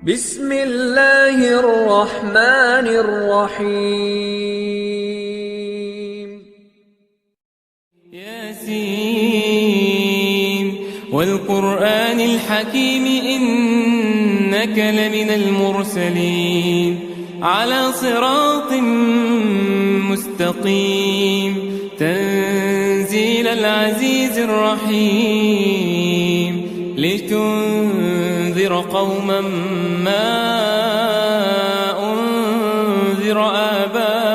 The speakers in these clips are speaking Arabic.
بسم الله الرحمن الرحيم ياسين والقرآن الحكيم إنك لمن المرسلين على صراط مستقيم تنزيل العزيز الرحيم لتنذر قوما ما أنذر آباؤهم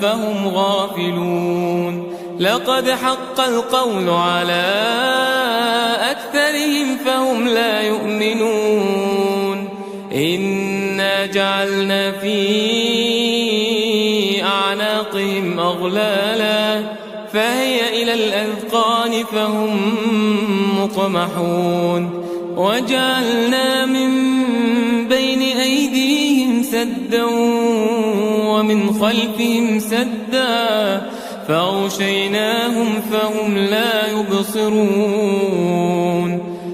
فهم غافلون لقد حق القول على أكثرهم فهم لا يؤمنون إنا جعلنا في أعناقهم أغلالا فهي إلى الأذقان فهم مقمحون وجعلنا من بين أيديهم سدا ومن خلفهم سدا فأغشيناهم فهم لا يبصرون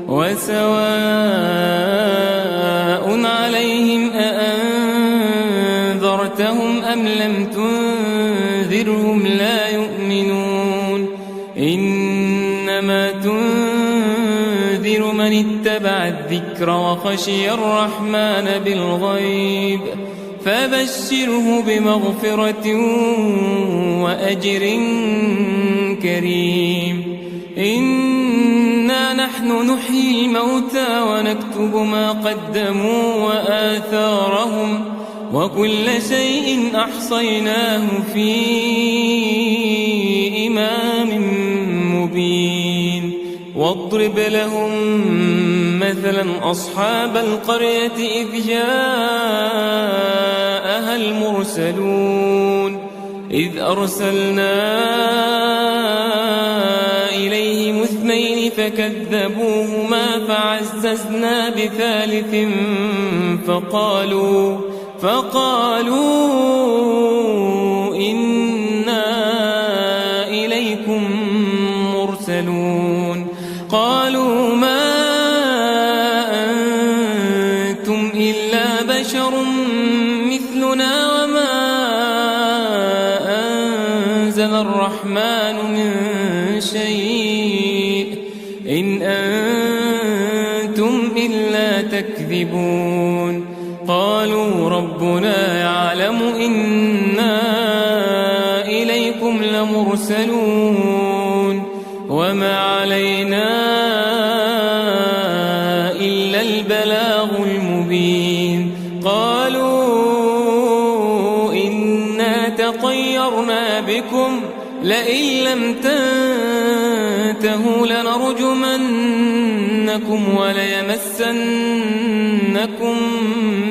وسواء عليهم أأنذرتهم أم لم تنذرهم لا يؤمنون إنما تنذر من اتبع الذكر وخشي الرحمن بالغيب فبشره بمغفرة وأجر كريم إنا نحن نحيي الموتى ونكتب ما قدموا وآثارهم وكل شيء أحصيناه في إمام مبين واضرب لهم مثلا أصحاب القرية إذ جاءها المرسلون إذ أرسلنا إليهم اثنين فكذبوهما فعززنا بثالث فقالوا إنا إليكم مرسلون قالوا ما أنتم إلا بشر مثلنا وما أنزل الرحمن من شيء إن أنتم إلا تكذبون قالوا ربنا يعلم إنا إليكم لمرسلون وما علينا إلا البلاغ المبين قالوا إنا تطيرنا بكم لئن لم تنتهوا لنرجمنكم وليمسنكم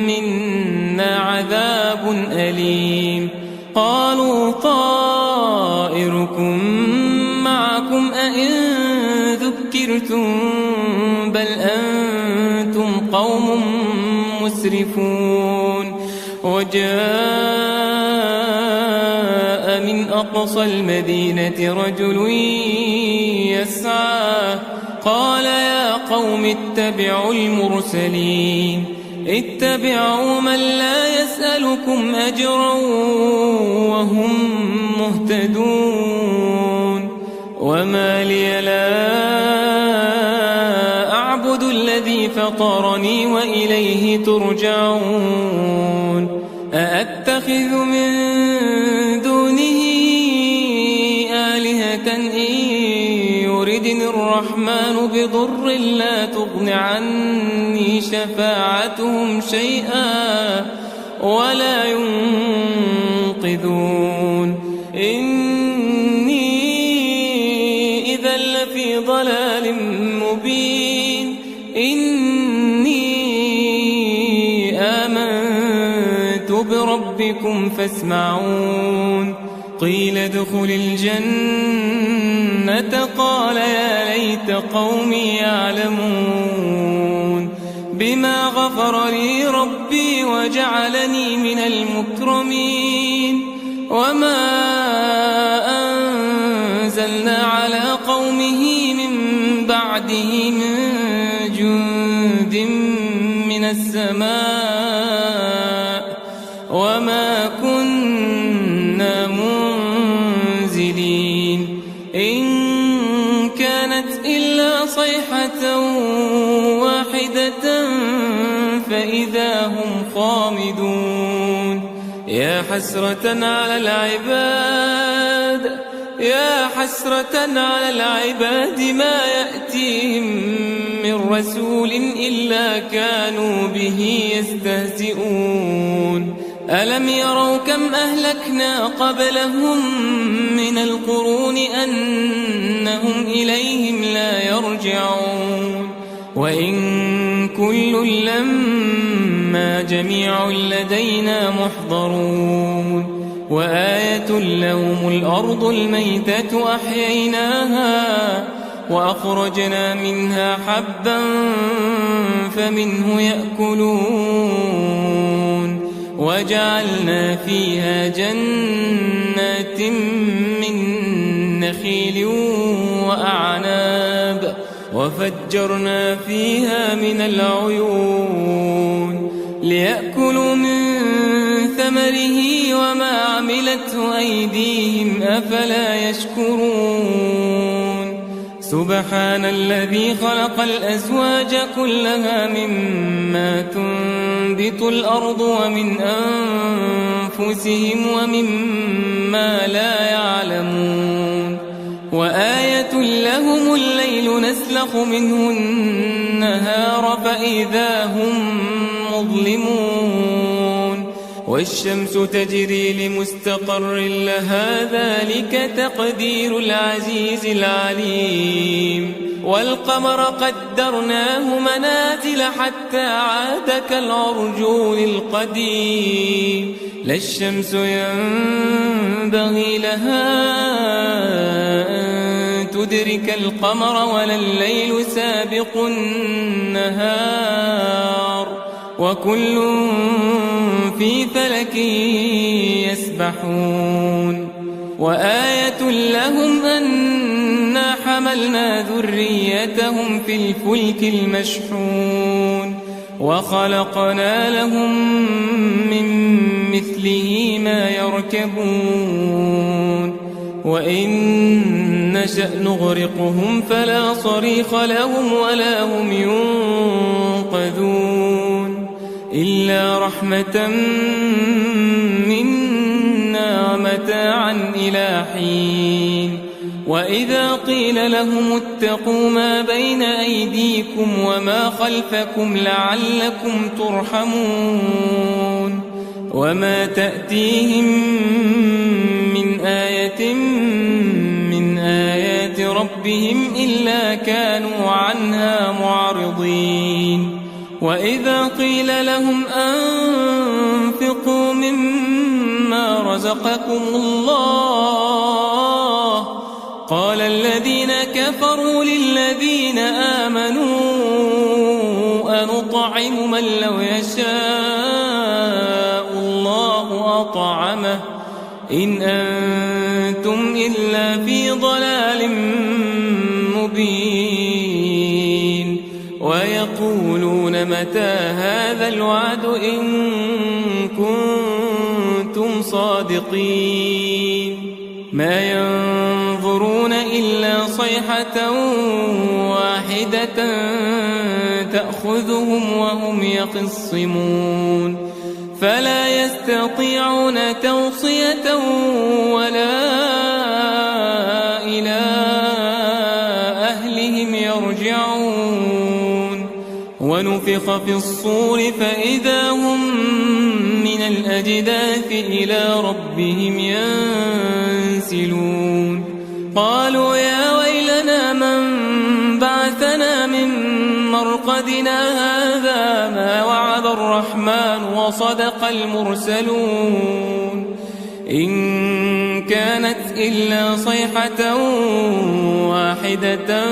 منا عذاب أليم قالوا طائركم معكم أئن ذكرتم بل أنتم قوم مسرفون وجاء من أقصى المدينة رجل يسعى قال يا قوم اتبعوا المرسلين اتبعوا من لا يسألكم أجرا وهم مهتدون وما لي لا أعبد الذي فطرني وإليه ترجعون أأتخذ من دونه آلهة إن يردني الرحمن بضر لا تغن عني شفاعتهم شيئا ولا ينقذون إني إذا لفي ضلال مبين إني آمنت بربكم فاسمعون قيل ادخل الجنة قال يا ليت قومي يعلمون بما غفر لي ربي وجعلني من المكرمين وما أنزلنا على قومه من بعده من جند السماء وما كنا منزلين إن كانت إلا صيحة واحدة فإذا هم خامدون يا حسرة على العباد ما يأتيهم من رسول إلا كانوا به يستهزئون ألم يروا كم أهلكنا قبلهم من القرون أنهم إليهم لا يرجعون وإن كل لما جميع لدينا محضرون وآية لهم الأرض الميتة أحييناها وأخرجنا منها حبا فمنه يأكلون وجعلنا فيها جنات من نخيل وأعناب وفجرنا فيها من العيون ليأكلوا من ثمره وما عملته أيديهم أفلا يشكرون سبحان الذي خلق الأزواج كلها مما تنبت الأرض ومن أنفسهم ومما لا يعلمون وآية لهم الليل نسلخ منه النهار فإذا هم مظلمون والشمس تجري لمستقر لها ذلك تقدير العزيز العليم والقمر قدرناه منازل حتى عاد كالعرجون القديم لا الشمس ينبغي لها أن تدرك القمر ولا الليل سابق النهار وكل في فلك يسبحون وآية لهم أنا حملنا ذريتهم في الفلك المشحون وخلقنا لهم من مثله ما يركبون وإن نشأ نغرقهم فلا صريخ لهم ولا هم ينقذون إلا رحمة منا متاعا إلى حين وإذا قيل لهم اتقوا ما بين أيديكم وما خلفكم لعلكم ترحمون وما تأتيهم من آية من آيات ربهم إلا كانوا عنها معرضين وإذا قيل لهم أنفقوا مما رزقكم الله قال الذين كفروا للذين آمنوا أنطعم من لو يشاء الله أطعمه إن أنتم إلا في ضلال مبين ويقولون متى هذا الوعد إن كنتم صادقين ما ينظرون إلا صيحة واحدة تأخذهم وهم يخصمون فلا يستطيعون توصية ولا إلى أهلهم يرجعون ونفخ في الصور فإذا هم من الأجداث إلى ربهم ينسلون قالوا يا ويلنا من بعثنا من مرقدنا هذا ما وعد الرحمن وصدق المرسلون إن كانت إلا صيحة واحدة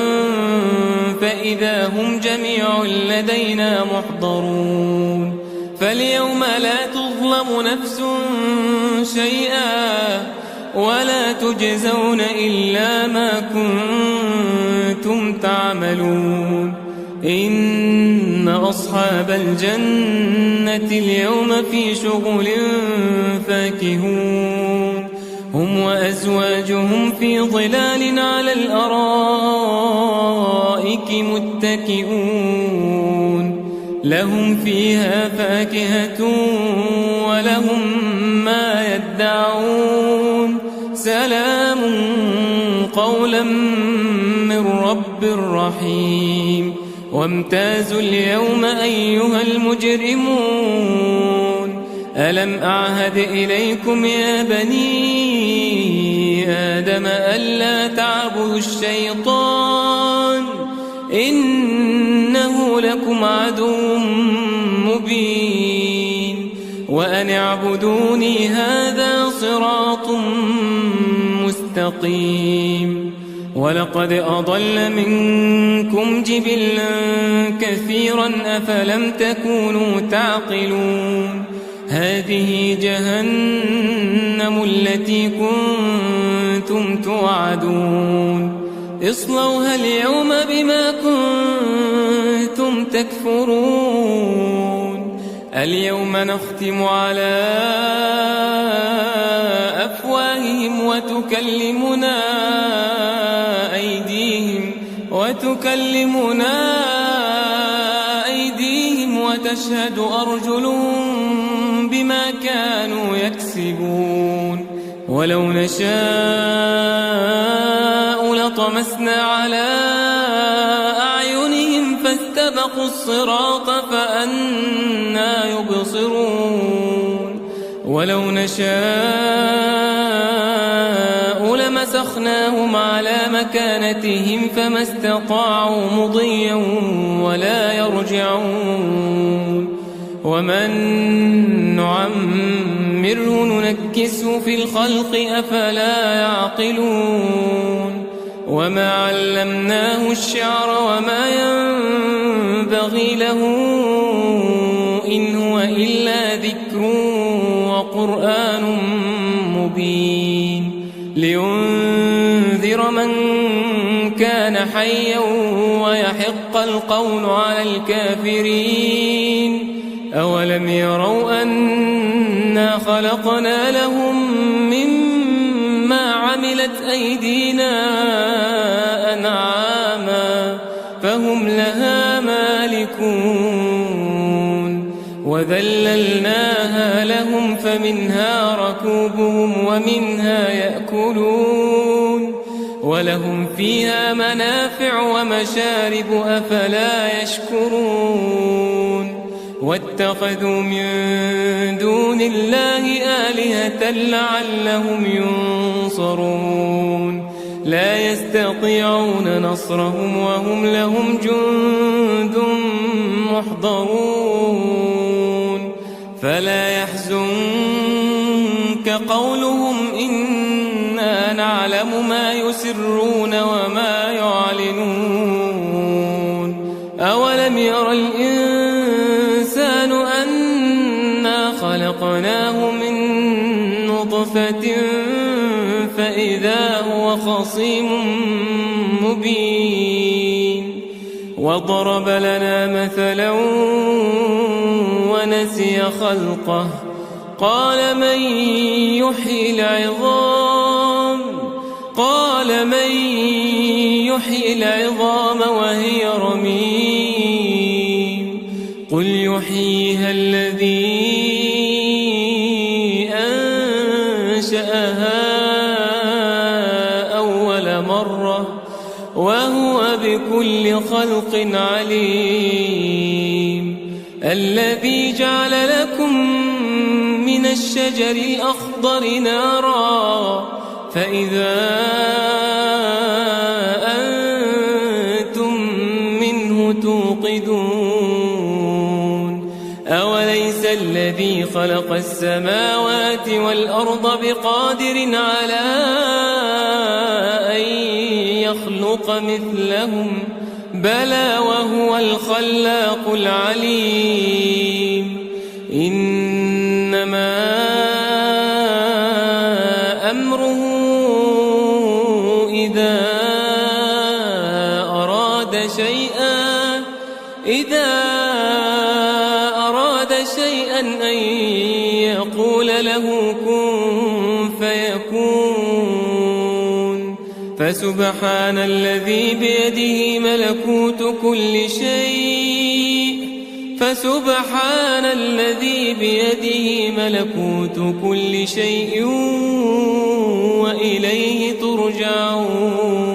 فإذا هم جميع لدينا محضرون فاليوم لا تظلم نفس شيئا ولا تجزون إلا ما كنتم تعملون إن أصحاب الجنة اليوم في شغل فاكهون هم وأزواجهم في ظلال على الأرائك متكئون لهم فيها فاكهة ولهم ما يدعون سلام قولا من رب رحيم وامتازوا اليوم أيها المجرمون ألم أعهد إليكم يا بني آدم ألا تعبدوا الشيطان إنه لكم عدو مبين وأن اعبدوني هذا صراط مستقيم ولقد أضل منكم جبلا كثيرا أفلم تكونوا تعقلون هذه جهنم التي كنتم توعدون اصلوها اليوم بما كنتم تكفرون اليوم نختم على أفواههم وتكلمنا أيديهم وتشهد أرجلهم بما كانوا يكسبون ولو نشاء لطمسنا على أعينهم فاستبقوا الصراط فأنى يبصرون ولو نشاء لمسخناهم على مكانتهم فما استطاعوا مضيا ولا يرجعون ومن نعمره ننكسه في الخلق أفلا يعقلون وما علمناه الشعر وما ينبغي له إن هو إلا ذكر وقرآن مبين لينذر من كان حيا ويحق القول على الكافرين أولم يروا أنا خلقنا لهم مما عملت أيدينا أنعاما فهم لها مالكون وذللناها لهم فمنها ركوبهم ومنها يأكلون ولهم فيها منافع ومشارب أفلا يشكرون واتخذوا من دون الله آلهة لعلهم ينصرون لا يستطيعون نصرهم وهم لهم جند محضرون فلا يحزنك قولهم إنا نعلم ما يسرون وما يعلنون أولم ير الإنسان أنا خلقناه من نطفة فإذا هو خصيم مبين وضرب لنا مثلا ونسي خلقه قال من يحيي العظام وهي رميم قل يحييها الذي أنشأها أول مرة وهو بكل خلق عليم الذي جعل لكم من الشجر الأخضر نارا فإذا أنتم منه توقدون أوليس الذي خلق السماوات والأرض بقادر على أن يخلق مثلهم بلى وهو الخلاق العليم إنما أمره إذا أراد شيئا شيئا أن يقول له كن فيكون. فسبحان الذي بيده ملكوت كل شيء فسبحان الذي بيده ملكوت كل شيء وإليه ترجعون.